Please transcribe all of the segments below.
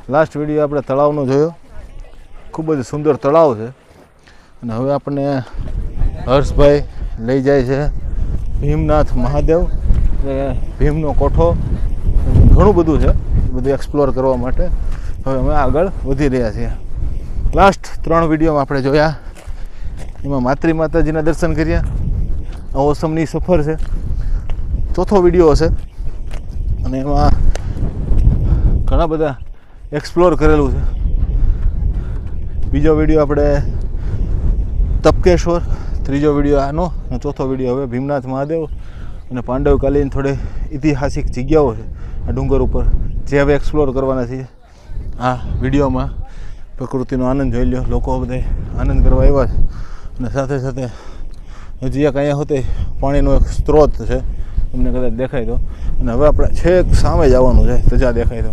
Last video આપણે તળાવનો જોયો, ખૂબ જ સુંદર તળાવ છે. અને હવે આપણને હર્ષભાઈ લઈ જાય છે ભીમનાથ મહાદેવ, એટલે ભીમનો કોઠો, ઘણું બધું છે, બધું એક્સપ્લોર કરવા માટે હવે અમે આગળ વધી રહ્યા છીએ. લાસ્ટ 3 વિડીયોમાં આપણે જોયા, એમાં માતૃ માતાજીના દર્શન કર્યા, ઓસમની સફર છે. ચોથો વિડીયો હશે અને એમાં ઘણા બધા એક્સપ્લોર કરેલું છે. બીજો વિડીયો આપણે તપકેશ્વર, ત્રીજો વિડીયો આનો, અને ચોથો વિડીયો હવે ભીમનાથ મહાદેવ અને પાંડવકાલીન થોડી ઐતિહાસિક જગ્યાઓ છે આ ડુંગર ઉપર, જે હવે એક્સપ્લોર કરવાના છીએ. આ વિડીયોમાં પ્રકૃતિનો આનંદ જોઈ લ્યો, લોકો બધે આનંદ કરવા આવ્યા છે. અને સાથે સાથે હજી એક અહીંયા હોતે પાણીનો એક સ્ત્રોત છે, તમને કદાચ દેખાય તો. અને હવે આપણે છેક સામે જવાનું છે, ધજા દેખાય તો.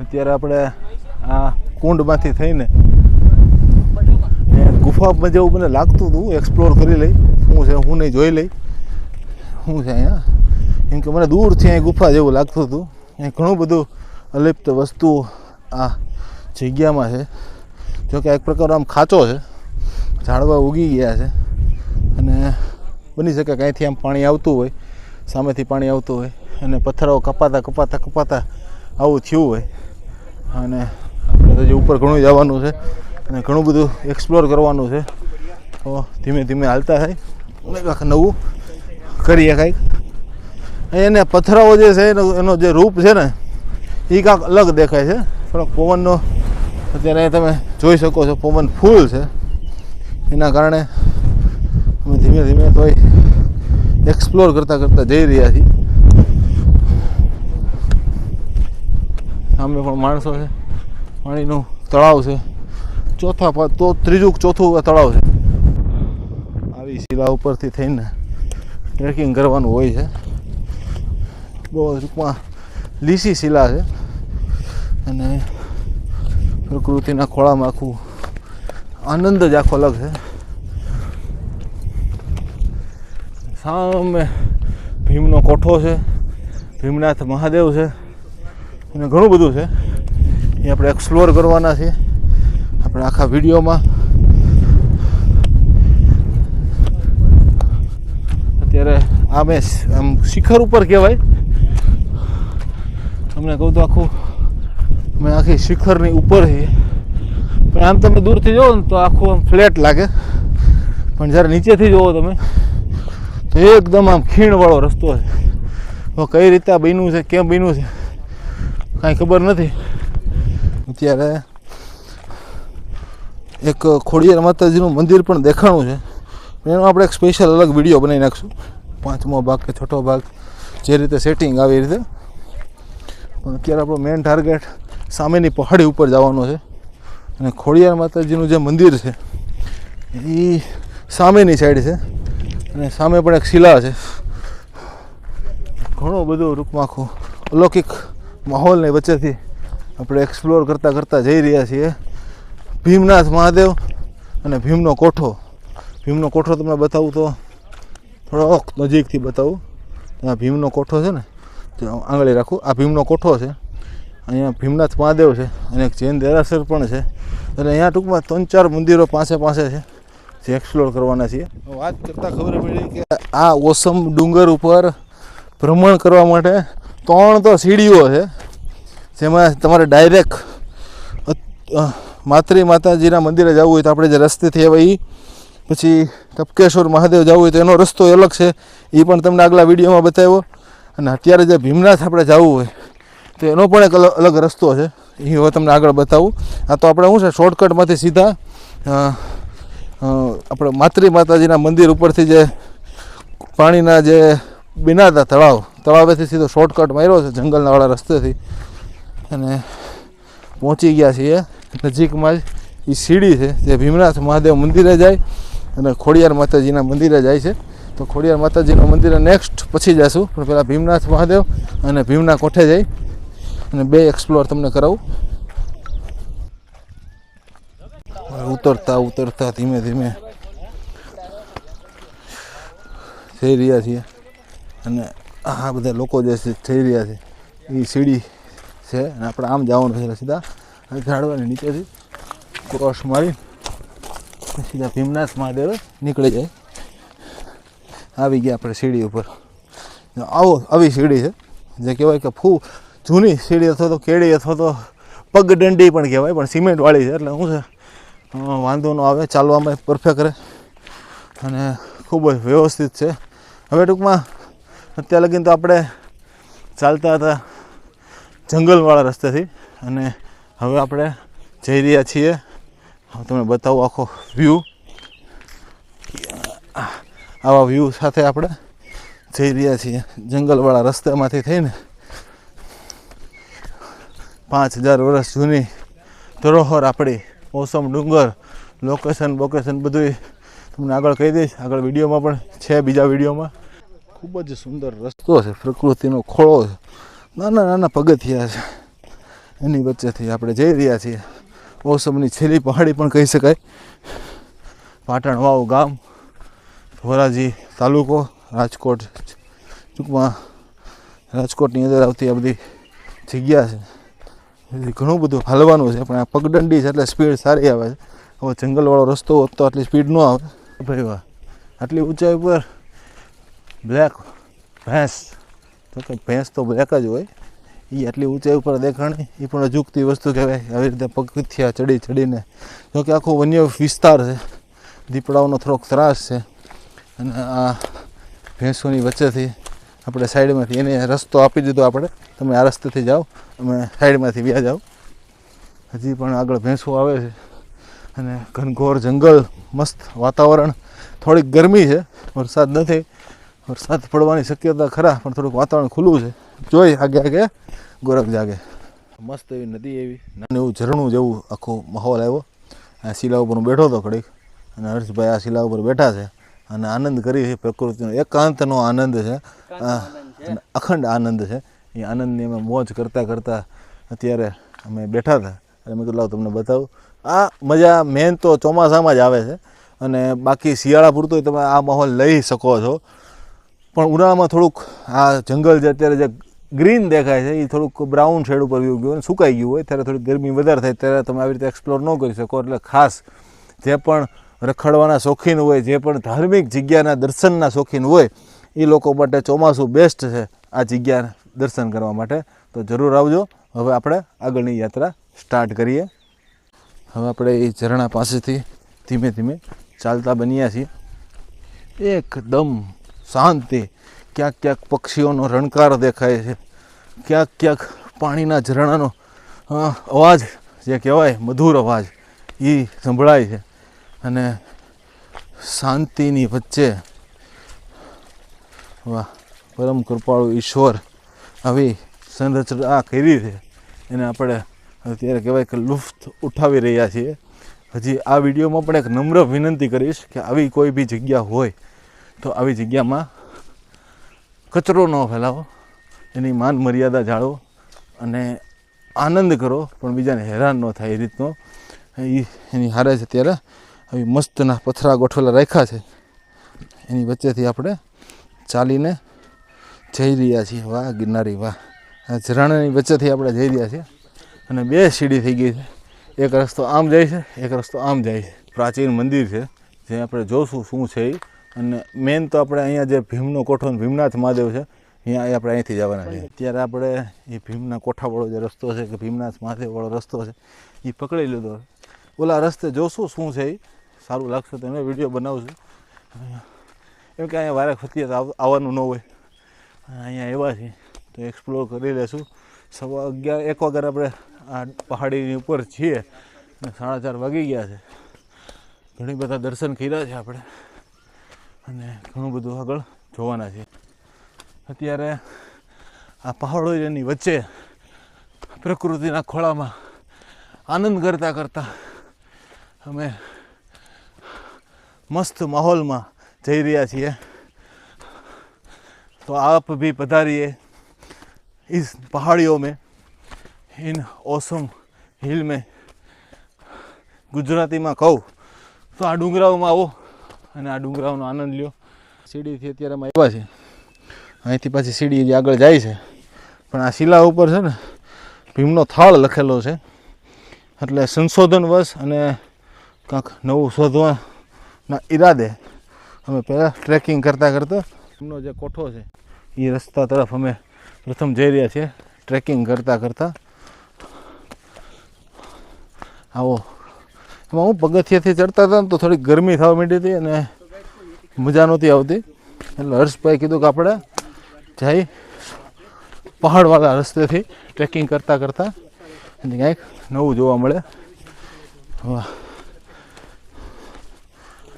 અત્યારે આપણે આ કુંડમાંથી થઈને ગુફામાં જેવું મને લાગતું હતું, એક્સપ્લોર કરી લઈ શું છે હું નહીં જોઈ લઈ શું છે અહીંયા. કેમ કે મને દૂરથી અહીં ગુફા જેવું લાગતું હતું. અહીં ઘણું બધું અલિપ્ત વસ્તુઓ આ જગ્યામાં છે. જોકે એક પ્રકારનો આમ ખાંચો છે, ઝાડવા ઉગી ગયા છે અને બની શકે કાંઈથી આમ પાણી આવતું હોય, સામેથી પાણી આવતું હોય અને પથ્થરો કપાતા આવું થયું હોય. અને આપણે તો જે ઉપર ઘણું જવાનું છે અને ઘણું બધું એક્સપ્લોર કરવાનું છે, તો ધીમે ધીમે હાલતા થાય કાંઈક નવું કરીએ. કાંઈક એને પથ્થરાઓ જે છે એનો જે રૂપ છે ને એ કાંઈક અલગ દેખાય છે. થોડોક પવનનો અત્યારે તમે જોઈ શકો છો, પવન ફૂલ છે, એના કારણે અમે ધીમે ધીમે તોય એક્સપ્લોર કરતાં જઈ રહ્યા છીએ. સામે પણ માણસો છે, પાણીનું તળાવ છે, ત્રીજું ચોથું તળાવ છે. આવી શિલા ઉપરથી થઈને ટ્રેકિંગ કરવાનું હોય છે. બહુ ટૂંકમાં લીસી શિલા છે અને પ્રકૃતિના ખોળામાં આખું આનંદ જ આખો અલગ છે. સામે ભીમનો કોઠો છે, ભીમનાથ મહાદેવ છે અને ઘણું બધું છે, એ આપણે એક્સપ્લોર કરવાના છીએ આપણે આખા વિડીયોમાં. અત્યારે આ મેં આમ શિખર ઉપર કહેવાય, તમને કહું તો આખું મેં આખી શિખરની ઉપર છીએ. પણ આમ તમે દૂરથી જોવો ને તો આખું આમ ફ્લેટ લાગે, પણ જ્યારે નીચેથી જોવો તમે તો એકદમ આમ ખીણવાળો રસ્તો છે. તો કઈ રીતે આ બન્યું છે, કેમ બન્યું છે કાંઈ ખબર નથી. અત્યારે એક ખોડિયાર માતાજીનું મંદિર પણ દેખાણું છે, એનો આપણે એક સ્પેશિયલ અલગ વિડીયો બનાવી નાખીશું, 5મો ભાગ કે 6ઠો ભાગ, જે રીતે સેટિંગ આવે એ રીતે. પણ અત્યારે આપણો મેઇન ટાર્ગેટ સામેની પહાડી ઉપર જવાનો છે. અને ખોડિયાર માતાજીનું જે મંદિર છે એ સામેની સાઈડ છે અને સામે પણ એક શિલા છે. ઘણું બધું રૂપમાં આખું અલૌકિક માહોલની વચ્ચેથી આપણે એક્સપ્લોર કરતાં જઈ રહ્યા છીએ. ભીમનાથ મહાદેવ અને ભીમનો કોઠો. ભીમનો કોઠો તમને બતાવું તો થોડોક નજીકથી બતાવું. ત્યાં ભીમનો કોઠો છે ને, તો આંગળી રાખું, આ ભીમનો કોઠો છે. અહીંયા ભીમનાથ મહાદેવ છે અને એક જૈન દેરાસર પણ છે. અને અહીંયા ટૂંકમાં 3-4 મંદિરો પાસે છે, જે એક્સપ્લોર કરવાના છીએ. વાત કરતાં ખબર પડી કે આ ઓસમ ડુંગર ઉપર ભ્રમણ કરવા માટે 3 તો સીડીઓ છે, જેમાં તમારે ડાયરેક્ટ માતાજીના મંદિરે જવું હોય તો આપણે જે રસ્તેથી આવે પછી તપકેશ્વર મહાદેવ જવું હોય તો એનો રસ્તો અલગ છે, એ પણ તમને આગલા વિડીયોમાં બતાવ્યો. અને અત્યારે જે ભીમનાથ આપણે જવું હોય તો એનો પણ એક અલગ રસ્તો છે, એ હવે તમને આગળ બતાવું. આ તો આપણે શું છે, શોર્ટકટમાંથી સીધા આપણે માતાજીના મંદિર ઉપરથી જે પાણીના જે બિનાતા તળાવેથી સીધો શોર્ટકટ માર્યો છે જંગલનાવાળા રસ્તેથી, અને પહોંચી ગયા છીએ. નજીકમાં જ એ સીડી છે જે ભીમનાથ મહાદેવ મંદિરે જાય અને ખોડિયાર માતાજીના મંદિરે જાય છે. તો ખોડિયાર માતાજીના મંદિરે નેક્સ્ટ પછી જઈશું, પણ પહેલાં ભીમનાથ મહાદેવ અને ભીમના કોઠે જઈ અને 2 એક્સપ્લોર તમને કરાવું. ઉતરતા ધીમે ધીમે જઈ રહ્યા છીએ અને આ બધા લોકો જે છે જઈ રહ્યા છે એ સીડી છે અને આપણે આમ જવાનું છે સીધા ઝાડવાની નીચેથી ક્રોસ મારી સીધા ભીમનાથ મહાદેવ નીકળી જાય. આવી ગયા આપણે સીડી ઉપર. આવી સીડી છે જે કહેવાય કે જૂની સીડી અથવા તો કેડી અથવા તો પગદંડી પણ કહેવાય, પણ સિમેન્ટવાળી છે એટલે શું છે વાંધો ન આવે, ચાલવામાં પરફેક્ટ રહે અને ખૂબ જ વ્યવસ્થિત છે. હવે ટૂંકમાં અત્યાર લગીને તો આપણે ચાલતા હતા જંગલવાળા રસ્તેથી અને હવે આપણે જઈ રહ્યા છીએ, તમને બતાવું આખો વ્યૂ. આવા વ્યૂ સાથે આપણે જઈ રહ્યા છીએ જંગલવાળા રસ્તામાંથી થઈને 5000 વર્ષ જૂની ધરોહર આપણી ઓસમ ડુંગર લોકેશન બધું તમને આગળ કહી દઈશ, આગળ વિડીયોમાં પણ છે, બીજા વિડીયોમાં. ખૂબ જ સુંદર રસ્તો છે, પ્રકૃતિનો ખોળો છે, નાના નાના પગથિયા છે, એની વચ્ચેથી આપણે જઈ રહ્યા છીએ. ઓસમની છેલ્લી પહાડી પણ કહી શકાય. પાટણ વાવ ગામ, ધોરાજી તાલુકો, રાજકોટ, ટૂંકમાં રાજકોટની અંદર આવતી આ બધી જગ્યા છે. ઘણું બધું હાલવાનું છે, પણ આ પગદંડી છે એટલે સ્પીડ સારી આવે છે. હવે જંગલવાળો રસ્તો હોત તો આટલી સ્પીડ ન આવે. ભાઈ વાહ, આટલી ઊંચાઈ ઉપર બ્લેક ભેંસ, તો કે ભેંસ તો બ્લેક જ હોય, એ આટલી ઊંચાઈ ઉપર દેખાણી એ પણ અજુગતી વસ્તુ કહેવાય. આવી રીતે પગથિયા ચડીને, જોકે આખો વન્ય વિસ્તાર છે, દીપડાઓનો થોડોક ત્રાસ છે અને આ ભેંસોની વચ્ચેથી આપણે સાઈડમાંથી એને રસ્તો આપી દીધો. આપણે તમે આ રસ્તેથી જાઓ, અમે સાઈડમાંથી વ્યા જાઓ. હજી પણ આગળ ભેંસો આવે છે અને ઘનઘોર જંગલ, મસ્ત વાતાવરણ. થોડીક ગરમી છે, વરસાદ નથી, વરસાદ પડવાની શક્યતા ખરા, પણ થોડુંક વાતાવરણ ખુલ્લું છે. જોઈ આગે ગોરખ જાગે. મસ્ત એવી નદી, એવી નાનું એવું ઝરણું જેવું આખો માહોલ આવ્યો. આ શિલા ઉપર હું બેઠો હતો ઘડીક અને હર્ષભાઈ આ શિલા ઉપર બેઠા છે અને આનંદ કરી છે. પ્રકૃતિનો એકાંતનો આનંદ છે, અખંડ આનંદ છે. એ આનંદની અમે મોજ કરતાં અત્યારે અમે બેઠા હતા અને મેં કીધું લાવ તમને બતાવું. આ મજા મેન તો ચોમાસામાં જ આવે છે અને બાકી શિયાળા પૂરતો તમે આ માહોલ લઈ શકો છો. પણ ઉનાળામાં થોડુંક આ જંગલ જે અત્યારે જે ગ્રીન દેખાય છે એ થોડુંક બ્રાઉન શેડ ઉપર ગયું અને સુકાઈ ગયું હોય, ત્યારે થોડીક ગરમી વધારે થાય, ત્યારે તમે આવી રીતે એક્સપ્લોર ન કરી શકો. એટલે ખાસ જે પણ રખડવાના શોખીન હોય, જે પણ ધાર્મિક જગ્યાના દર્શનના શોખીન હોય, એ લોકો માટે ચોમાસું બેસ્ટ છે આ જગ્યા દર્શન કરવા માટે. તો જરૂર આવજો. હવે આપણે આગળની યાત્રા સ્ટાર્ટ કરીએ. હવે આપણે એ ઝરણા પાસેથી ધીમે ધીમે ચાલતા બન્યા છીએ. એકદમ શાંતિ, ક્યાંક ક્યાંક પક્ષીઓનો રણકાર દેખાય છે, ક્યાંક પાણીના ઝરણાનો અવાજ જે કહેવાય મધુર અવાજ એ સંભળાય છે અને શાંતિની વચ્ચે વાહ, પરમ કૃપાળુ ઈશ્વર આવી સંરચના કરી છે એને આપણે અત્યારે કહેવાય કે લુફ્ત ઉઠાવી રહ્યા છીએ. હજી આ વિડીયોમાં પણ એક નમ્ર વિનંતી કરીશ કે આવી કોઈ બી જગ્યા હોય તો આવી જગ્યામાં કચરો ન ફેલાવો, એની માન મર્યાદા જાળવો અને આનંદ કરો, પણ બીજાને હેરાન ન થાય એ રીતનો. એની હારે છે ત્યારે આવી મસ્તના પથરા ગોઠવેલા રાખ્યા છે, એની વચ્ચેથી આપણે ચાલીને જઈ રહ્યા છીએ. વાહ ગિરનારી વાહ, આ ઝરણાની વચ્ચેથી આપણે જઈ રહ્યા છીએ અને 2 સીડી થઈ ગઈ છે. એક રસ્તો આમ જાય છે, એક રસ્તો આમ જાય છે. પ્રાચીન મંદિર છે જે આપણે જોશું શું છે એ. અને મેન તો આપણે અહીંયા જે ભીમનો કોઠો ભીમનાથ મહાદેવ છે, અહીંયા આપણે અહીંથી જવાના છે. અત્યારે આપણે એ ભીમના કોઠાવાળો જે રસ્તો છે કે ભીમનાથ મહાદેવવાળો રસ્તો છે એ પકડી લીધો. ઓલા રસ્તે જોશું શું છે એ, સારું લાગશે તો એને વિડીયો બનાવશું. એમ કે અહીંયા વારે ફરતી આવવાનું ન હોય, અહીંયા એવા છે તો એક્સપ્લોર કરી લેશું. 11:30 વાગે આપણે આ પહાડીની ઉપર છીએ અને 4:30 વાગી ગયા છે. ઘણી બધા દર્શન કર્યા છે આપણે અને ઘણું બધું આગળ જોવાના છે. અત્યારે આ પહાડોની વચ્ચે પ્રકૃતિના ખોળામાં આનંદ કરતાં અમે મસ્ત માહોલમાં જઈ રહ્યા છીએ. तो आप भी पधारिए इस पहाड़ियों में, इन ओसम हिल में. गुजरातीમાં કહું તો આ ડુંગરાઓમાં આવો અને આ ડુંગરાઓનો આનંદ લ્યો. સીડીથી અત્યારે અમે આવ્યા છે, અહીંથી પાછી સીડી આગળ જાય છે, પણ આ શિલા ઉપર છે ને ભીમનો થાળ લખેલો છે. એટલે સંશોધનવશ અને કાંક નવું શોધવાના ઈરાદે અમે પહેલાં ટ્રેકિંગ કરતાં કરતાં ભીમનો જે કોઠો છે એ રસ્તા તરફ અમે પ્રથમ જઈ રહ્યા છીએ ટ્રેકિંગ કરતાં કરતાં. આવો એમાં હું પગથિયાથી ચડતા હતા ને તો થોડીક ગરમી થવા માંડી હતી અને મજા નહોતી આવતી. એટલે હર્ષભાઈ કીધું કે આપણે જઈ પહાડવાળા રસ્તેથી ટ્રેકિંગ કરતાં કરતાં કંઈક નવું જોવા મળે. વાહ,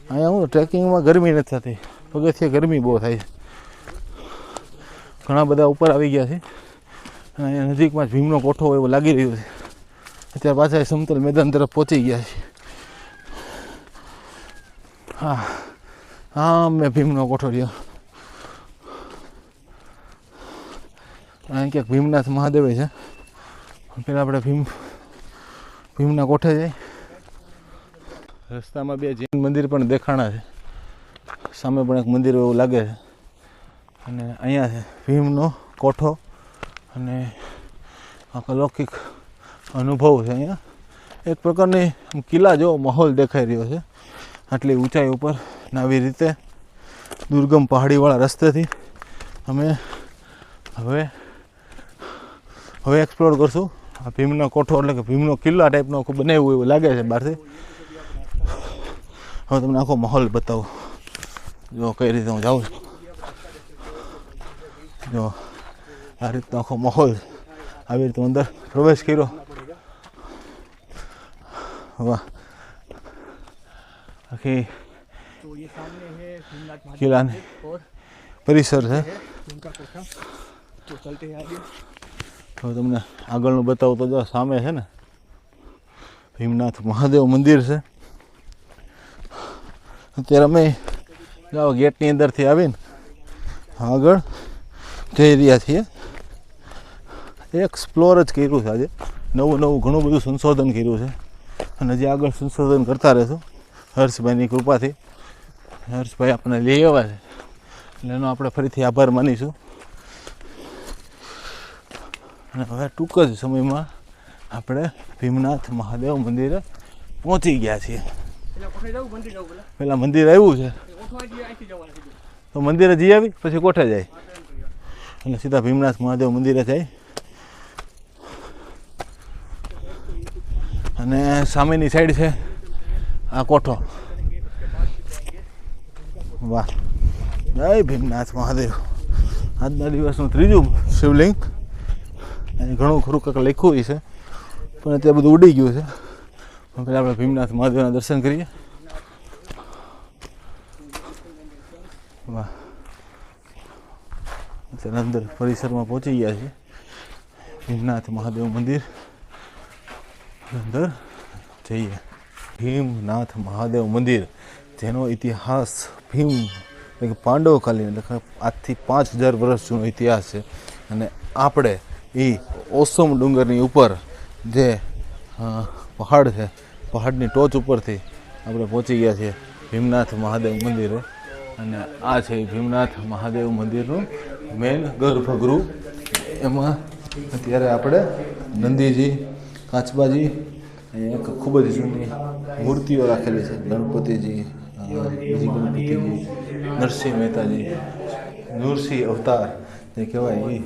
અહીંયા હું ટ્રેકિંગમાં ગરમી નથી થતી, પગથિયે ગરમી બહુ થાય છે. ઘણા બધા ઉપર આવી ગયા છે અને અહીંયા નજીકમાં જ ભીમનો કોઠો એવો લાગી રહ્યો છે. અત્યારે પાછા સમતલ મેદાન તરફ પહોંચી ગયા છે. હા હા, મેં ભીમનો કોઠો રહ્યો. અહીં ક્યાંક ભીમનાથ મહાદેવ છે. પહેલાં આપણે ભીમના કોઠે જઈએ. રસ્તામાં બે જૈન મંદિર પણ દેખાણા છે. સામે પણ એક મંદિર એવું લાગે છે. અને અહીંયા છે ભીમનો કોઠો અને અલૌકિક અનુભવ છે. અહીંયા એક પ્રકારની કિલ્લા જેવો માહોલ દેખાઈ રહ્યો છે. આટલી ઊંચાઈ ઉપર ને આવી રીતે દુર્ગમ પહાડીવાળા રસ્તેથી અમે હવે એક્સપ્લોર કરશું. આ ભીમનો કોઠો એટલે કે ભીમનો કિલ્લા ટાઈપનો બનાવ્યું એવું લાગે છે બહારથી. હવે તમને આખો માહોલ બતાવું. જો કઈ રીતે હું જાઉં છું. જો આ રીતનો આખો માહોલ, આવી રીતે અંદર પ્રવેશ કર્યો. વાહ, આખી કિલ્લાની પરિસર છે. હવે તમને આગળનું બતાવું તો જો સામે છે ને ભીમનાથ મહાદેવ મંદિર છે. અત્યારે અમે જાઓ ગેટની અંદરથી આવીને આગળ જઈ રહ્યા છીએ. એક્સપ્લોર જ કર્યું છે આજે. નવું ઘણું બધું સંશોધન કર્યું છે અને હજી આગળ સંશોધન કરતા રહેશું હર્ષભાઈની કૃપાથી. હર્ષભાઈ આપણને લઈ આવ્યા છે એટલે એનો આપણે ફરીથી આભાર માનીશું. અને હવે ટૂંક જ સમયમાં આપણે ભીમનાથ મહાદેવ મંદિરે પહોંચી ગયા છીએ. પેલા મંદિર આવ્યું છે તો મંદિરે જઈ આવી પછી કોઠે જાય એટલે સીધા ભીમનાથ મહાદેવ મંદિરે જાય. અને સામેની સાઈડ છે આ કોઠો. વાહ, જય ભીમનાથ મહાદેવ. આજના દિવસનું ત્રીજું શિવલિંગ. અહીં ઘણું ખરું કંઈક લખ્યું છે પણ અત્યારે બધું ઉડી ગયું છે. પહેલાં આપણે ભીમનાથ મહાદેવના દર્શન કરીએ. વાહ, અત્યારે અંદર પરિસરમાં પહોંચી ગયા છે. ભીમનાથ મહાદેવ મંદિર અંદર જઈએ. ભીમનાથ મહાદેવ મંદિર જેનો ઇતિહાસ ભીમ એટલે કે પાંડવકાલીન એટલે આજથી 5000 વર્ષ જૂનો ઇતિહાસ છે. અને આપણે એ ઓસમ ડુંગરની ઉપર જે પહાડ છે, પહાડની ટોચ ઉપરથી આપણે પહોંચી ગયા છીએ ભીમનાથ મહાદેવ મંદિરે. અને આ છે ભીમનાથ મહાદેવ મંદિરનું મેન ગર્ભગૃહ. એમાં અત્યારે આપણે નંદીજી, કાચબાજી, અહીંયા એક ખૂબ જ જૂની મૂર્તિઓ રાખેલી છે. ગણપતિજી, બીજી ગણપતિજી, નરસિંહ મહેતાજી, નૃસિંહ અવતાર જે કહેવાય એ,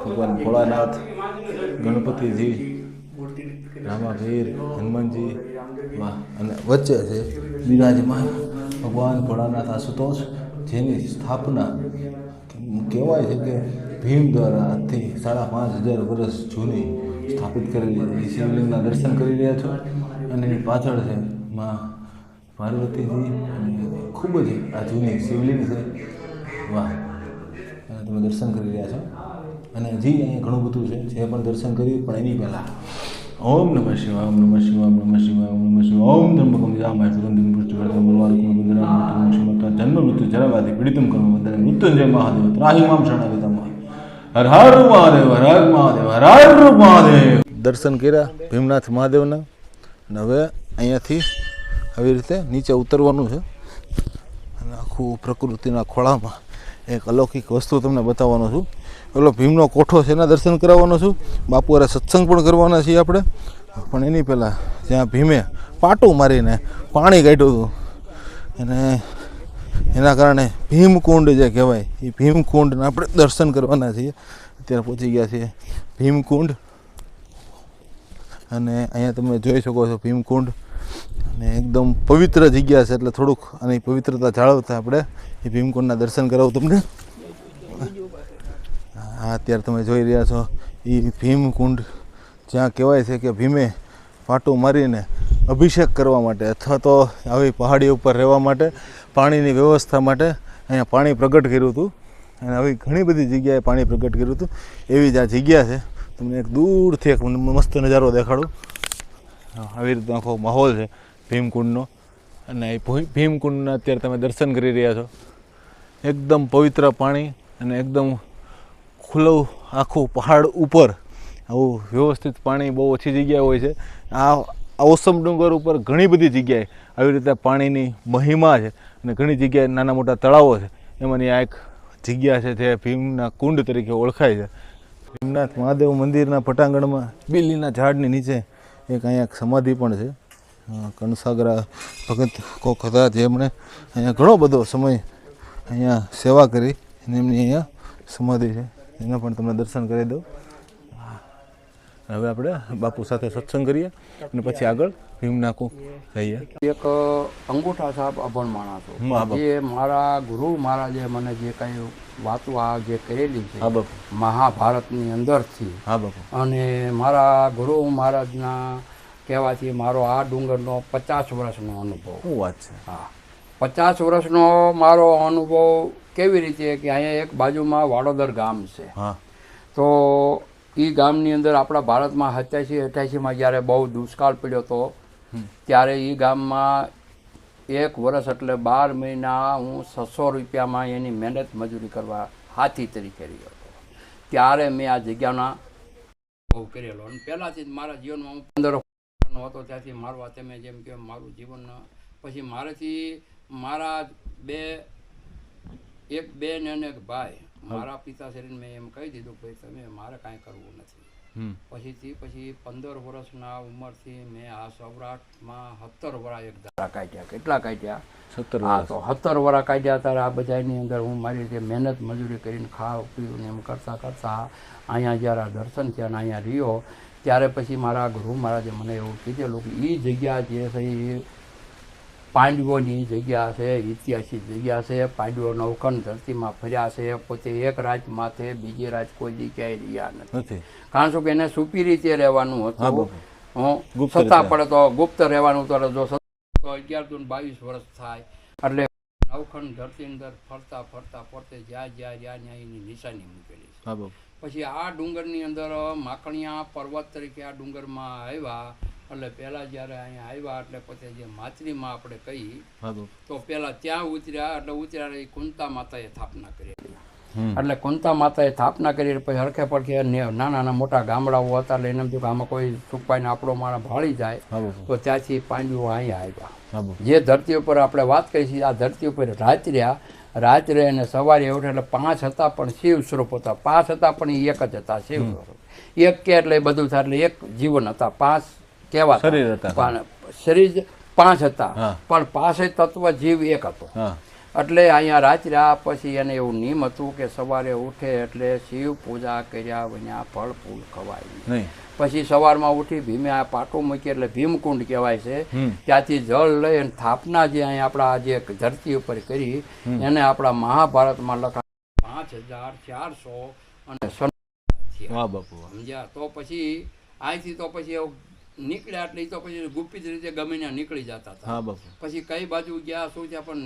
ભગવાન ભોળાનાથ, ગણપતિજી, રામાવીર, હનુમાનજી. વાહ, અને વચ્ચે છે બિરાજમાન ભગવાન ભોળાનાથ આશુતોષ, જેની સ્થાપના કહેવાય છે કે ભીમ દ્વારા આજથી 5500 વર્ષ જૂની સ્થાપિત કરેલી છે. શિવલિંગના દર્શન કરી રહ્યા છો અને પાછળ છે માં પાર્વતીજી અને ખૂબ જ આ જૂની શિવલિંગ છે. વાહ, અને તમે દર્શન કરી રહ્યા છો. અને હજી અહીંયા ઘણું બધું છે જે પણ દર્શન કર્યું. પણ એની પહેલાં ઓમ નમઃ શિવાય, ઓમ નમઃ શિવાય, ઓમ નમઃ શિવાય, ઓમ નમઃ શિવાય, ઓમ ધર્મકમ જામાય સુગંધિમ પુષ્ટિવર્ધનમ ઉર્વારુકમ બંધનામ મૃત્યુમોક્ષમતા જન્મ મૃત્યુ જરાવાથી પીડિતમ કર્મ બંધનમ મૃત્યુંજય મહાદેવ ત્રાહી મામ શરણાગતમ. હર હર મહાદેવ, હર હર મહાદેવ, હર હર મહાદેવ. દર્શન કર્યા ભીમનાથ મહાદેવના. અને હવે અહીંયાથી આવી રીતે નીચે ઉતરવાનું છે અને આખું પ્રકૃતિના ખોળામાં એક અલૌકિક વસ્તુ તમને બતાવવાનો છું. ઓલો ભીમનો કોઠો છે એના દર્શન કરાવવાનો છું. બાપુ અરે સત્સંગ પણ કરવાના છીએ આપણે. પણ એની પહેલાં જ્યાં ભીમે પાટું મારીને પાણી કાઢ્યું હતું અને એના કારણે ભીમકુંડ જે કહેવાય એ ભીમકુંડના આપણે દર્શન કરવાના છીએ. અત્યારે પહોંચી ગયા છીએ ભીમકુંડ અને અહીંયા તમે જોઈ શકો છો ભીમકુંડ અને એકદમ પવિત્ર જગ્યા છે એટલે થોડુંક આની પવિત્રતા જાળવતા આપણે એ ભીમકુંડના દર્શન કરાવું તમને. હા અત્યારે તમે જોઈ રહ્યા છો એ ભીમકુંડ જ્યાં કહેવાય છે કે ભીમે પાટું મારીને અભિષેક કરવા માટે અથવા તો આવી પહાડી ઉપર રહેવા માટે પાણીની વ્યવસ્થા માટે અહીંયા પાણી પ્રગટ કર્યું હતું અને આવી ઘણી બધી જગ્યાએ પાણી પ્રગટ કર્યું હતું. એવી જ આ જગ્યા છે. તમને એક દૂરથી એક મસ્ત નજારો દેખાડું. આવી રીતનો આખો માહોલ છે ભીમકુંડનો અને એ ભીમકુંડના અત્યારે તમે દર્શન કરી રહ્યા છો. એકદમ પવિત્ર પાણી અને એકદમ ખુલ્લું આખું પહાડ ઉપર આવું વ્યવસ્થિત પાણી બહુ ઓછી જગ્યાએ હોય છે. આ ઓસમ ડુંગર ઉપર ઘણી બધી જગ્યાએ આવી રીતે પાણીની મહિમા છે અને ઘણી જગ્યાએ નાના મોટા તળાવો છે. એમાંની આ એક જગ્યા છે જે ભીમના કુંડ તરીકે ઓળખાય છે. ભીમનાથ મહાદેવ મંદિરના પટાંગણમાં બીલીના ઝાડની નીચે એક અહીંયા એક સમાધિ પણ છે. કણસાગરા ભગત કોક હતા જેમણે અહીંયા ઘણો બધો સમય અહીંયા સેવા કરી અને એમની અહીંયા સમાધિ છે. એના પણ તમને દર્શન કરી દઉં. હવે આપણે બાપુ સાથે સત્સંગ કરીએ અને પછી આગળ ભીમના કુંડ જઈએ. એક અંગૂઠા સાહેબ અભણ માણસો જે મારા ગુરુ મહારાજે મને જે કંઈ વાતો આ જે કરેલી છે મહાભારતની અંદરથી અને મારા ગુરુ મહારાજના કહેવાથી મારો આ ડુંગરનો 50 વર્ષનો અનુભવ. શું વાત છે? હા, 50 વર્ષનો મારો અનુભવ કેવી રીતે કે અહીંયા એક બાજુમાં વાડોદર ગામ છે. તો એ ગામની અંદર આપણા ભારતમાં 87-88માં જ્યારે બહુ દુષ્કાળ પડ્યો હતો ત્યારે એ ગામમાં 1 વર્ષ એટલે 12 મહિના હું 600 રૂપિયામાં એની મહેનત મજૂરી કરવા હાથી તરીકે રહ્યો હતો. ત્યારે મેં આ જગ્યાના બહુ કરેલો અને પહેલાંથી જ મારા જીવનમાં હું 15 વર્ષનો હતો ત્યાંથી મારવા તમે જેમ કે મારું જીવન પછી મારાથી મારા એક બેન અને એક ભાઈ મારા પિતાશ્રીને મેં એમ કહી દીધું કે તમે મારે કાંઈ કરવું નથી. પછી 15 વર્ષના ઉંમરથી મેં આ સૌરાષ્ટ્રમાં 17 વર્ષ એક ધારા કાઢ્યા. કેટલા કાઢ્યા? 17. હા, તો 17 વર્ષ કાઢ્યા. ત્યારે આ બધાની અંદર હું મારી રીતે મહેનત મજૂરી કરીને ખાવ પીવું ને એમ કરતાં અહીંયા જ્યારે દર્શન થયા અને અહીંયા રહ્યો ત્યારે પછી મારા ગુરુ મહારાજે મને એવું કીધેલું કે એ જગ્યા જે છે એ પાંડવોની જગ્યા છે, ઐતિહાસિક જગ્યા છે. પાંડવો નવખંડ ધરતીમાં ફર્યા છે. પોતે એક રાજ માથે બીજી રાજ કોઈ જગ્યાએ રહ્યા નથી. કારણ શું કે એને સુપી રીતે રહેવાનું હતું. સત્તા પડે તો ગુપ્ત રહેવાનું તો જો 11-22 વર્ષ થાય એટલે નવખંડ ધરતી અંદર ફરતા ફરતે જ્યાં એની નિશાની મૂકેલી છે. પછી આ ડુંગરની અંદર માખણિયા પર્વત તરીકે આ ડુંગરમાં આવ્યા. એટલે પહેલાં જ્યારે અહીંયા આવ્યા એટલે પોતે જે માછલીમાં આપણે કહી તો પહેલાં ત્યાં ઉતર્યા. એટલે ઉતર્યા એ કુંતા માતાએ સ્થાપના કરેલી. એટલે કુંતા માતાએ સ્થાપના કરી પછી હરખે પડખે નાના મોટા ગામડાઓ હતા. એટલે એને કે આમાં કોઈ સુકપાઈને આપણો મારા ભાળી જાય તો ત્યાંથી પાંડવો અહીંયા આવ્યા. જે ધરતી ઉપર આપણે વાત કરી છે આ ધરતી ઉપર રાત્રે અને સવારે ઉઠે એટલે 5 હતા પણ શિવ સ્વરૂપ હતા. 5 હતા પણ એ એક જ હતા શિવ સ્વરૂપ. એક કે એટલે બધું થાય એટલે એક જીવન હતા. 5 કેવા શરીર 5 હતા પણ 5 તત્વ જીવ એક હતો. એટલે અહીંયા રાત્રે પછી એને એવું નિયમ હતું કે સવારે ઉઠે એટલે શિવ પૂજા કર્યા વિના ફળ ફૂલ ખવાય નહીં. પછી સવારમાં ઉઠી ભીમે આ પાટું મૂકી એટલે ભીમકુંડ કહેવાય છે. ત્યાંથી જળ લઈ અને સ્થાપના જે અહીંયા આપણા જે ધરતી ઉપર કરી એને આપણા મહાભારતમાં લખાય 5400 અને સમજ્યા. તો પછી અહીંથી તો પછી નીકળ્યા એટલે તો પછી ગુપ્ત રીતે ગમે ત્યાં નીકળી જતા હતા. પછી કઈ બાજુ ગયા શું થયા પણ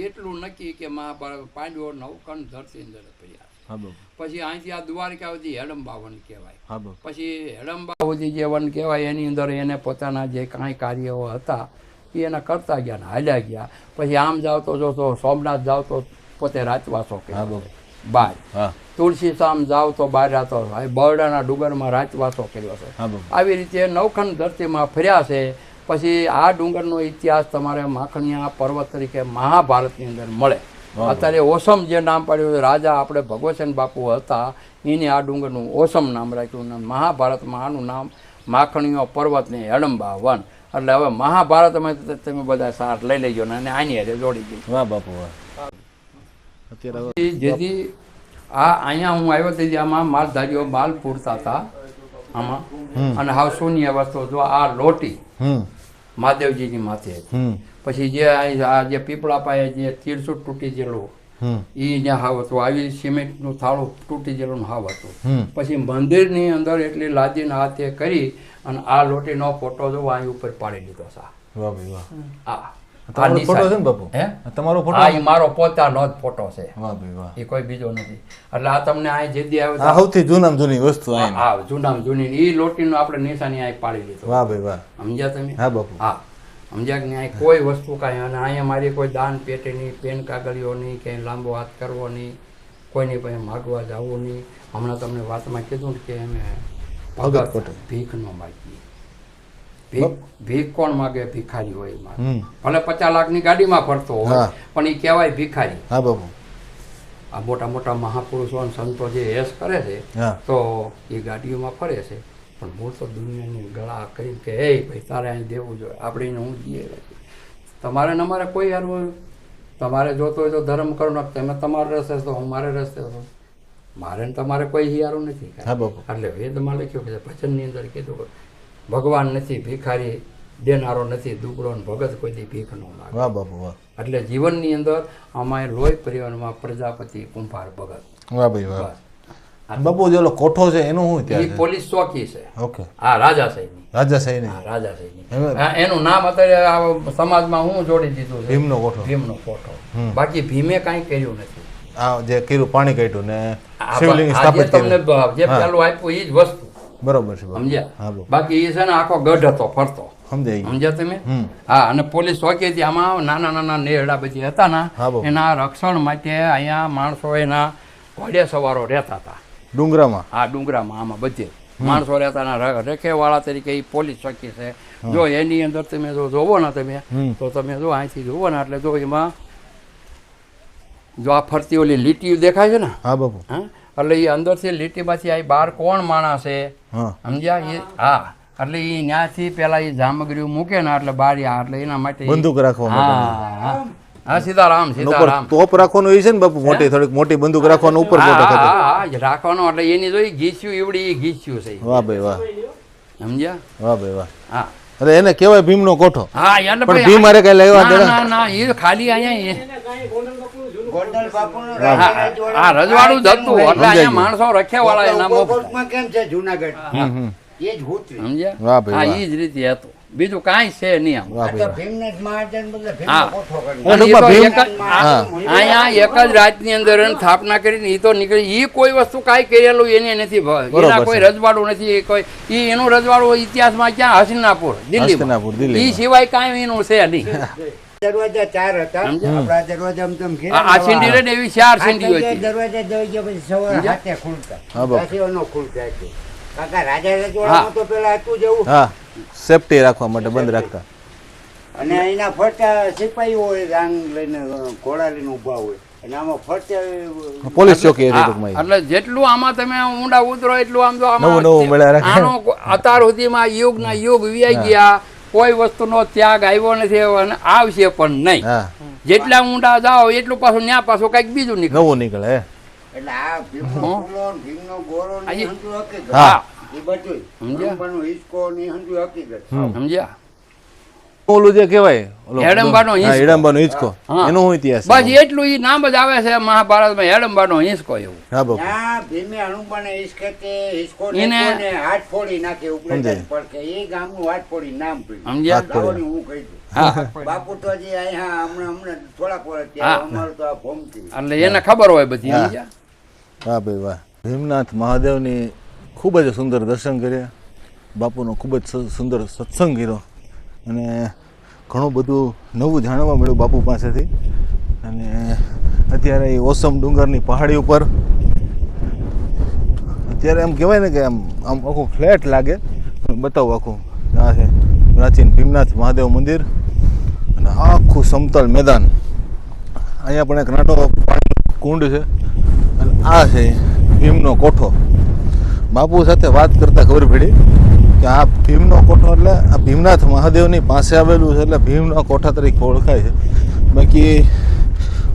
એટલું નક્કી કે મહાભારત પાંડવો નવખંડ ધરતી અંદર પડ્યા. પછી અહીંથી આ દ્વારકા સુધી હેડંબા વન કહેવાય. પછી હેડંબા સુધી જે વન કહેવાય એની અંદર એને પોતાના જે કાંઈ કાર્યો હતા એ એના કરતા ગયા ને હાલ્યા ગયા. પછી આમ જાવ તો જો તો સોમનાથ જાવ તો પોતે રાતવાસો કહેવાય બાર. તુલસી શામ જાવ તો બહાર રાતો બરડાના ડુંગરમાં રાતવાસો કર્યો છે. આવી રીતે નવખંડ ધરતીમાં ફર્યા છે. પછી આ ડુંગરનો ઇતિહાસ તમારે માખણિયા પર્વત તરીકે મહાભારતની અંદર મળે. અત્યારે ઓસમ જે નામ પાડ્યું રાજા આપણે ભગવતસિંહ બાપુ હતા એને આ ડુંગરનું ઓસમ નામ રાખ્યું અને મહાભારતમાં આનું નામ માખણીઓ પર્વતની હેડંબા વન. એટલે હવે મહાભારતમાં તમે બધા સાર લઈ લેજો ને આની હારે જોડી દીધું. વાહ બાપુ વાહ. અત્યારે જેથી આ અહીંયા હું આવ્યો તેથી આમાં માલધારીઓ માલ પૂરતા હતા આમાં અને હાવ શૂન્ય વસ્તુ જો આ લોટી મહાદેવજીની માથે હતી. પછી જે આ જે પીપળા પાસે જે તીરસુટ તૂટી ગયેલું એ ત્યાં હાવ હતું. આવી સિમેન્ટનું થાળું તૂટી ગયેલું હાવ હતું. પછી મંદિરની અંદર એટલી લાદીને હાથે કરી અને આ લોટીનો ફોટો જો અહીં ઉપર પાડી લીધો છે. વાહ ભાઈ વાહ. આ તમારો ફોટો છે ને બાપુ? હે તમારો ફોટો? હા, એ મારો પોતાનો જ ફોટો છે. વાહ ભાઈ વાહ. એ કોઈ બીજો નથી. એટલે આ તમને આ જે દી આવ્યો આ સૌથી જૂનામાં જૂની વસ્તુ આઈ. હા, જૂનામાં જૂની એ લોટીનો આપણે નિશાની અહીં પાડી લીધો. વાહ ભાઈ વાહ. સમજ્યા તમે? હા બાપુ. હા, સમજ્યા કે અહીં કોઈ વસ્તુ કાંઈ. અને અહીંયા મારી કોઈ દાન પેટીની પેન કાગળીઓ નહીં, ક્યાંય લાંબો હાથ કરવો નહીં, કોઈની પાસે માગવા જવું નહીં. હમણાં તમને વાતમાં કીધું કે અમે ભગત ભીખ ન માગીએ. ભીખ કોણ માગે? ભિખારી હોય માગે. ભલે 50 લાખની ગાડીમાં ફરતો હોય પણ એ કહેવાય ભિખારી. હા બાપુ. આ મોટા મોટા મહાપુરુષો અને સંતો જે હેસ કરે છે તો એ ગાડીઓમાં ફરે છે પણ મૂળ તો દુનિયાની ગળા કરી કે હે ભાઈ તારે અહીં દેવું જોઈએ, આપણે એને હું દઈએ. તમારે ને અમારે કોઈ હારવું. તમારે જોતો હોય તો ધર્મ કરો ને તમે તમારા રસ્તે તો હું મારે રસ્તે હતો. મારે ને તમારે કોઈ હિયારું નથી. એટલે વેદમાં લખ્યું કે ભજનની અંદર કીધું કે ભગવાન નથી, ભિખારી દેનારો નથી, દુબળો ને ભગત કોઈ દી ભીખ ન માગે. વાહ બાપુ વાહ. એટલે જીવનની અંદર અમારે લોહી પરિવારમાં પ્રજાપતિ કુંભાર ભગત. વાહ ભાઈ વાહ. બાપુ જે કોઠો છે એનું શું ત્યાં? એ પોલીસ ચોકી છે. ઓકે. હા, રાજાશાહીની. રાજાશાહીની. હા, રાજાશાહીની. એનું નામ અત્યારે આ સમાજમાં હું જોડી દીધું છે ભીમનો કોઠો. ભીમનો કોઠો. બાકી ભીમે કાંઈ કર્યું નથી. આ જે કર્યું પાણી કાઢ્યું ને શિવલિંગ સ્થાપિત કર્યું. તમને જે પેલું આપ્યું એ જ વસ્તુ. બરોબર છે. સમજ્યા? બાકી એ છે ને આખો ગઢ હતો ફરતો. સમજ્યા તમે? હા, અને પોલીસ ચોકી આમાં નાના નાના નેરડા બધી હતા ને એના રક્ષણ માટે અહીંયા માણસો એના ઘોડે સવારો રહેતા હતા ડુંગરામાં. હા, ડુંગરામાં આમાં બધે માણસો રહેતા. રેખેવાળા તરીકે એ પોલીસ ચોકી છે. જો એની અંદર તમે જો જોવો ને તમે તો તમે જો અહીંથી જોવો ને એટલે જો એમાં જો આ ફરતી ઓલી લીટી દેખાય છે ને. હા બાપુ. હા, એટલે એ અંદરથી લીટીમાંથી આ બહાર કોણ માણસ છે સમજ્યા? એ હા, એટલે એ ત્યાંથી પેલા એ જામગરીઓ મૂકે ને એટલે બારી એટલે એના માટે બંદૂક રાખવા માટે. હા, સીતારામ સીતારામ. તોપ રાખવાનું એ છે ને બાપુ? મોટી થોડીક મોટી બંદૂક રાખવાનું ઉપર રાખવાનો એટલે એની જોઈ ઘીસ્યું એવડી ઘીસ્યું છે. વાહ ભાઈ વાહ. સમજ્યા? વાહ ભાઈ વાહ. હા, એટલે એને કહેવાય ભીમનો કોઠો. હા, એટલે પણ ભીમ મારે કઈ લેવા દે ના ના, એ ખાલી અહીંયા હા રજવાડું જ હતું. એટલે અહીંયા માણસો રખ્યાવાળા એના કેમ છે જુનાગઢ એ જ હોતું. સમજ્યા? વાહ ભાઈ હા, એ જ રીતે હતું. બીજું કાંઈ છે નહીં આમ. અહીંયા એક જ રાતની અંદર સ્થાપના કરીને એ તો નીકળી. એ કોઈ વસ્તુ કાંઈ કરેલું એને નથી. એના કોઈ રજવાડું નથી. કોઈ એનું રજવાડું ઇતિહાસમાં ક્યાં? હસીનાપુર દિલ્હી. એ સિવાય કાંઈ એનું છે નહીં. દરવાજા 4 હતા. આપણા દરવાજા આ સીંડી રે એવી 4 સીંડીઓ હતી. દરવાજા દઈ ગયા પછી સવારે હાથે ખુલતા. પાછીનો ખુલતા છે. કાકા રાજા રજવાડામાં તો પેલા હતું જેવું. હા, સેફટી રાખવા માટે બંધ રાખતા. અને એના ફરતા સિપાહીઓ હોય, રાંગ લઈને ઘોડા લઈને ઊભા હોય. અને આમાં ફરતે પોલીસ ચોકી હતી. એટલે જેટલું આમાં તમે ઊંડા ઉતરો એટલું આમ તો નવું મળ્યા રાખે. આનો અત્યાર સુધીમાં યુગના યુગ વીઆઈ ગયા. કોઈ વસ્તુનો ત્યાગ આવ્યો નથી અને આવશે પણ નહીં. જેટલા ઊંડા જાઓ એટલું પાછું ન્યા પાછું કઈક બીજું નીકળે, નવું નીકળે. એટલે આ ભીમનો ફૂલો ભીમનો ગોરો ની હંતુ હકીકત. હા, એ બધું સમજ્યા. હિસકો ની હંતુ હકીકત સમજ્યા. ઓલું જે કહેવાય હેડંબાનો હિંચકો, એનો શું ઇતિહાસ? બસ એટલું ઈ નામ જ આવે છે મહાભારતમાં, હેડંબાનો હિંચકો. એવું ભીમે હનુમાન હિસકો ને હાથ ફોડી નાખે ઉપડે પડકે. એ ગામનું હાથ ફોડી નામ પડ્યું. સમજ્યા? હું કહી દઉં બાપુ તો હજી અહીંયા હમણાં થોડાક વર્ષ અમારું તો આ ભોમતી. એટલે એને ખબર હોય બધી. સમજ્યા? વાહ ભાઈ વાહ. ભીમનાથ મહાદેવની ખૂબ જ સુંદર દર્શન કર્યા. બાપુનો ખૂબ જ સુંદર સત્સંગ કર્યો અને ઘણું બધું નવું જાણવા મળ્યું બાપુ પાસેથી. અને અત્યારે એ ઓસમ ડુંગરની પહાડી ઉપર અત્યારે એમ કહેવાય ને કે આમ આખું ફ્લેટ લાગે. બતાવું આખું. આ છે પ્રાચીન ભીમનાથ મહાદેવ મંદિર અને આખું સમતલ મેદાન. અહીંયા પણ એક નાનો પાણીનો કુંડ છે અને આ છે ભીમનો કોઠો. બાપુ સાથે વાત કરતાં ખબર પડી કે આ ભીમનો કોઠો એટલે આ ભીમનાથ મહાદેવની પાસે આવેલું છે એટલે ભીમના કોઠા તરીકે ઓળખાય છે. બાકી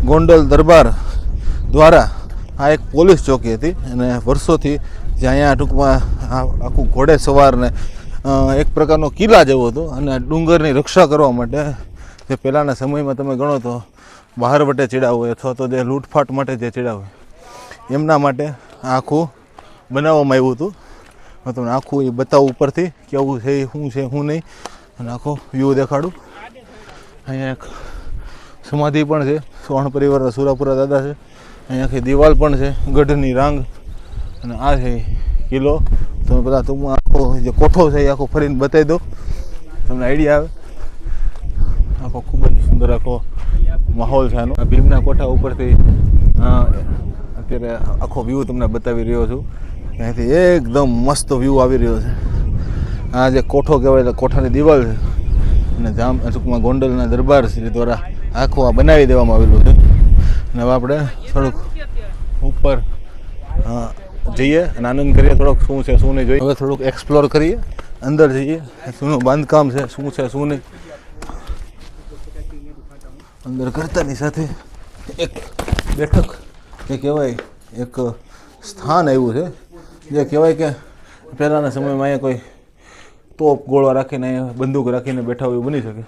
ગોંડલ દરબાર દ્વારા આ એક પોલીસ ચોકી હતી અને વર્ષોથી જે અહીંયા ટૂંકમાં આખું ઘોડે સવારને એક પ્રકારનો કિલ્લા જેવો હતો અને ડુંગરની રક્ષા કરવા માટે જે પહેલાંના સમયમાં તમે ગણો તો બહાર વટે ચડ્યા હોય અથવા તો જે લૂંટફાટ માટે જે ચડ્યા હોય એમના માટે આખું બનાવવામાં આવ્યું હતું. હું તમને આખું એ બતાવું ઉપરથી કેવું છે, શું છે, શું નહીં, અને આખો વ્યૂ દેખાડું. અહીંયા એક સમાધિ પણ છે, સોહણ પરિવારના સુરાપુરા દાદા છે. અહીંયા આખી દિવાલ પણ છે, ગઢની રાંગ, અને આ છે કિલ્લો. તમે બધા ટૂંકમાં આખો જે કોઠો છે એ આખો ફરીને બતાવી દો, તમને આઈડિયા આવે. આખો ખૂબ જ સુંદર આખો માહોલ છે આનો. ભીમના કોઠા ઉપરથી અત્યારે આખો વ્યૂ તમને બતાવી રહ્યો છું. અહીંથી એકદમ મસ્ત વ્યૂ આવી રહ્યો છે. આ જે કોઠો કહેવાય એટલે કોઠાની દિવાલ છે અને જામ ટૂંકમાં ગોંડલના દરબાર શ્રી દ્વારા આખું આ બનાવી દેવામાં આવેલું છે. અને હવે આપણે થોડુંક ઉપર જઈએ અને આનંદ કરીએ, થોડોક શું છે શું નહીં જોઈએ. હવે થોડુંક એક્સપ્લોર કરીએ, અંદર જઈએ, શૂનું બાંધકામ છે, શું છે શું નહીં. અંદર કરતાની સાથે એક બેઠક જે કહેવાય એક સ્થાન આવ્યું છે, જે કહેવાય કે પહેલાંના સમયમાં અહીંયા કોઈ તોપ ગોળા રાખીને અહીંયા બંદૂક રાખીને બેઠા હોય એવું બની શકે.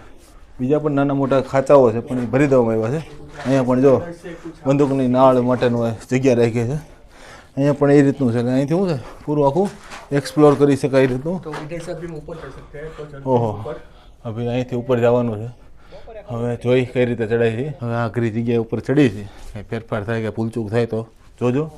બીજા પણ નાના મોટા ખાંચાઓ છે પણ એ ભરી દેવામાં આવ્યા છે. અહીંયા પણ જો બંદૂકની નાળ માટેનું જગ્યા રાખી છે. અહીંયા પણ એ રીતનું છે કે અહીંથી શું છે પૂરું આખું એક્સપ્લોર કરી શકાય એ રીતનું. ઓહો, હવે અહીંથી ઉપર જવાનું છે. હવે જોઈ કઈ રીતે ચડાય છે. હવે આખરી જગ્યાએ ઉપર ચડી છે, કંઈ ફેરફાર થાય કે ભૂલચૂક થાય તો જોજો.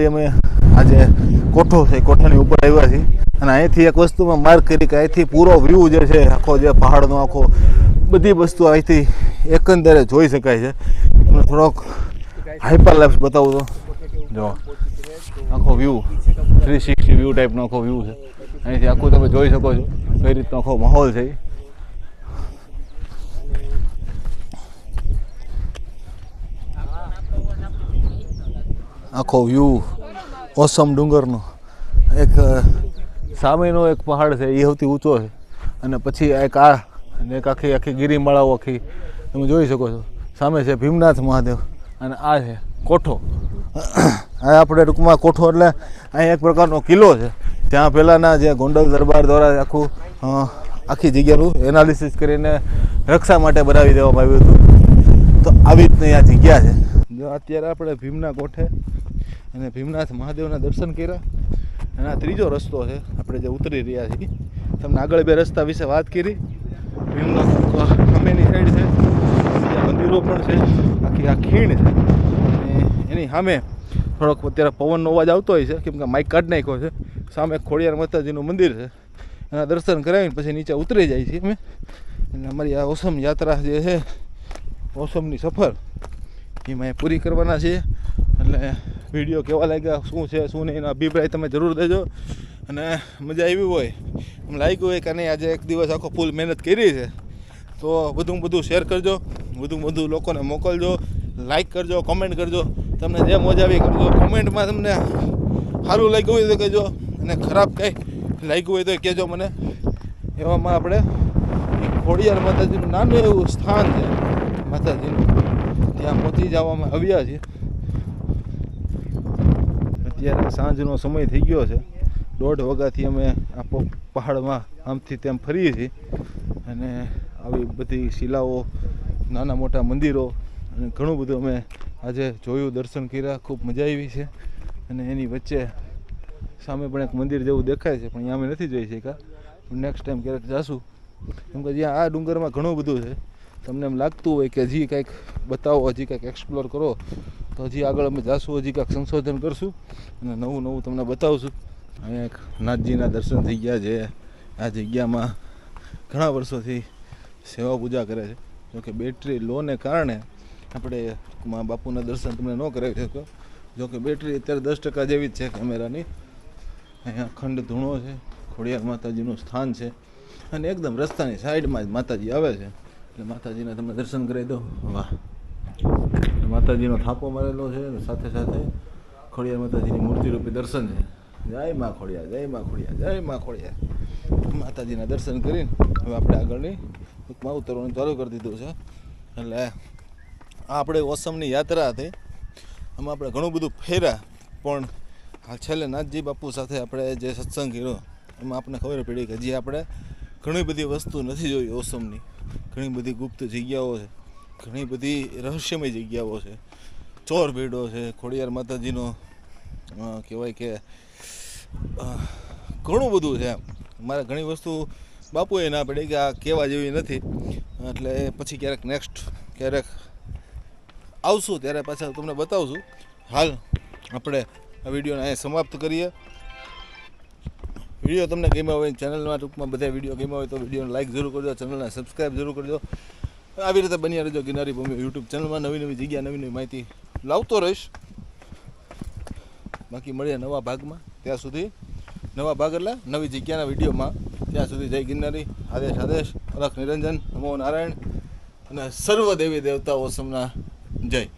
અમે આજે કોઠો છે, કોઠાની ઉપર આવ્યા છીએ અને અહીંથી એક વસ્તુમાં માર્ક કરી કે અહીંથી પૂરો વ્યૂ જે છે આખો જે પહાડનો આખો બધી વસ્તુ અહીંથી એકંદરે જોઈ શકાય છે. તમને થોડોક હાઈપર લેપ્સ બતાવું તો જો આખો વ્યૂ 360 વ્યૂ ટાઈપનો આખો વ્યૂ છે. અહીંથી આખું તમે જોઈ શકો છો કઈ રીતનો આખો માહોલ છે. આખો વ્યૂ ઓસમ ડુંગરનો એક સામેનો એક પહાડ છે એ સૌથી ઊંચો છે અને પછી એક આ અને એક આખી આખી ગિરિમાળાઓ આખી તમે જોઈ શકો છો. સામે છે ભીમનાથ મહાદેવ અને આ છે કોઠો. આ આપણે ટૂંકમાં કોઠો એટલે અહીં એક પ્રકારનો કિલ્લો છે ત્યાં પહેલાંના જે ગોંડલ દરબાર દ્વારા આખું આખી જગ્યાનું એનાલિસિસ કરીને રક્ષા માટે બનાવી દેવામાં આવ્યું હતું. તો આવી રીતની આ જગ્યા છે. જો અત્યારે આપણે ભીમના કોઠે અને ભીમનાથ મહાદેવના દર્શન કર્યા અને આ ત્રીજો રસ્તો છે આપણે જે ઉતરી રહ્યા છીએ. તમને આગળ બે રસ્તા વિશે વાત કરી. ભીમનો સામેની સાઈડ છે, બીજા મંદિરો પણ છે, આખી આ ખીણ છે અને એની સામે થોડોક અત્યારે પવનનો અવાજ આવતો હોય છે કેમ કે માઇક કાઢી નાખ્યો છે. સામે ખોડિયાર માતાજીનું મંદિર છે, એના દર્શન કરાવીને પછી નીચે ઉતરી જાય છે અમે. એટલે અમારી આ ઓસમ યાત્રા જે છે, ઓસમની સફર એ મેં પૂરી કરવાના છીએ. એટલે વિડીયો કેવા લાગ્યા, શું છે શું નહીં એનો અભિપ્રાય તમે જરૂર દેજો. અને મજા આવી હોય, એમ લાગ્યું હોય કે નહીં આજે એક દિવસ આખો ફૂલ મહેનત કરી છે તો બધું શેર કરજો, બધું લોકોને મોકલજો, લાઈક કરજો, કોમેન્ટ કરજો. તમને જે મજા આવી કરજો. કોમેન્ટમાં તમને સારું લાગ્યું હોય તો કહેજો અને ખરાબ કંઈ લાગ્યું હોય તો કહેજો મને. એવામાં આપણે ખોડિયાર માતાજીનું નાનું એવું સ્થાન છે માતાજીનું, ત્યાં પહોંચી જવામાં આવ્યા છીએ. અત્યારે સાંજનો સમય થઈ ગયો છે. 1:30 વાગ્યાથી અમે આ પહાડમાં આમથી તેમ ફરીએ છીએ અને આવી બધી શિલાઓ, નાના મોટા મંદિરો અને ઘણું બધું અમે આજે જોયું, દર્શન કર્યા. ખૂબ મજા આવી છે. અને એની વચ્ચે સામે પણ એક મંદિર જેવું દેખાય છે પણ અહીંયા અમે નથી જઈ શક્યા. નેક્સ્ટ ટાઈમ ક્યારેક જઈશું કેમ કે જ્યાં આ ડુંગરમાં ઘણું બધું છે. તમને એમ લાગતું હોય કે હજી કંઈક બતાવો, હજી કંઈક એક્સપ્લોર કરો તો હજી આગળ અમે જઈશું, હજી કંઈક સંશોધન કરશું અને નવું તમને બતાવશું. અહીંયા એક નાથજીના દર્શન થઈ ગયા છે. આ જગ્યામાં ઘણા વર્ષોથી સેવા પૂજા કરે છે. જોકે બેટરી લોને કારણે આપણે મા બાપુના દર્શન તમને ન કરાવી શકો. જોકે બેટરી અત્યારે 10% જેવી જ છે કેમેરાની. અહીંયા અખંડ ધૂણો છે, ખોડિયાર માતાજીનું સ્થાન છે અને એકદમ રસ્તાની સાઈડમાં જ માતાજી આવે છે એટલે માતાજીના તમને દર્શન કરાવી દો. વાહ, માતાજીનો થાપો મારેલો છે અને સાથે સાથે ખોડિયાર માતાજીની મૂર્તિ રૂપી દર્શન છે. જય માં ખોડિયાર, જય માં ખોડિયાર, જય માં ખોડિયાર. માતાજીના દર્શન કરીને હવે આપણે આગળની ટૂંકમાં ઉતરવાનું ચાલુ કરી દીધું છે. એટલે આ આપણે ઓસમની યાત્રા હતી, આમાં આપણે ઘણું બધું ફેર્યા, પણ આ છેલ્લે નાથજી બાપુ સાથે આપણે જે સત્સંગ કર્યો એમાં આપણને ખબર પડી કે હજી આપણે ઘણી બધી વસ્તુ નથી જોઈ ઓસમની. ઘણી બધી ગુપ્ત જગ્યાઓ છે, ઘણી બધી રહસ્યમય જગ્યાઓ છે, ચોર ભેડો છે, ખોડિયાર માતાજીનો કહેવાય કે ઘણું બધું છે. મારે ઘણી વસ્તુ બાપુએ ના પડી કે આ કહેવા જેવી નથી, એટલે પછી ક્યારેક નેક્સ્ટ ક્યારેક આવશું ત્યારે પાછા તમને બતાવશું. હાલ આપણે આ વિડીયોને અહીંયા સમાપ્ત કરીએ. વિડીયો તમને ગમ્યો હોય, ચેનલમાં ટૂંકમાં બધા વિડીયો ગમ્યા હોય તો વિડીયોને લાઇક જરૂર કરજો, ચેનલને સબસ્ક્રાઈબ જરૂર કરજો. આવી રીતે બન્યા રહેજો ગિરનારી ભૂમિ યુટ્યુબ ચેનલમાં. નવી નવી જગ્યા, નવી નવી માહિતી લાવતો રહીશ. બાકી મળીએ નવા ભાગમાં. ત્યાં સુધી નવા ભાગ એટલે નવી જગ્યાના વિડીયોમાં. ત્યાં સુધી જય ગિરનારી, આદેશ આદેશ, અલખ નિરંજન, નમો નારાયણ અને સર્વ દેવી દેવતાઓ ઓસમના જય.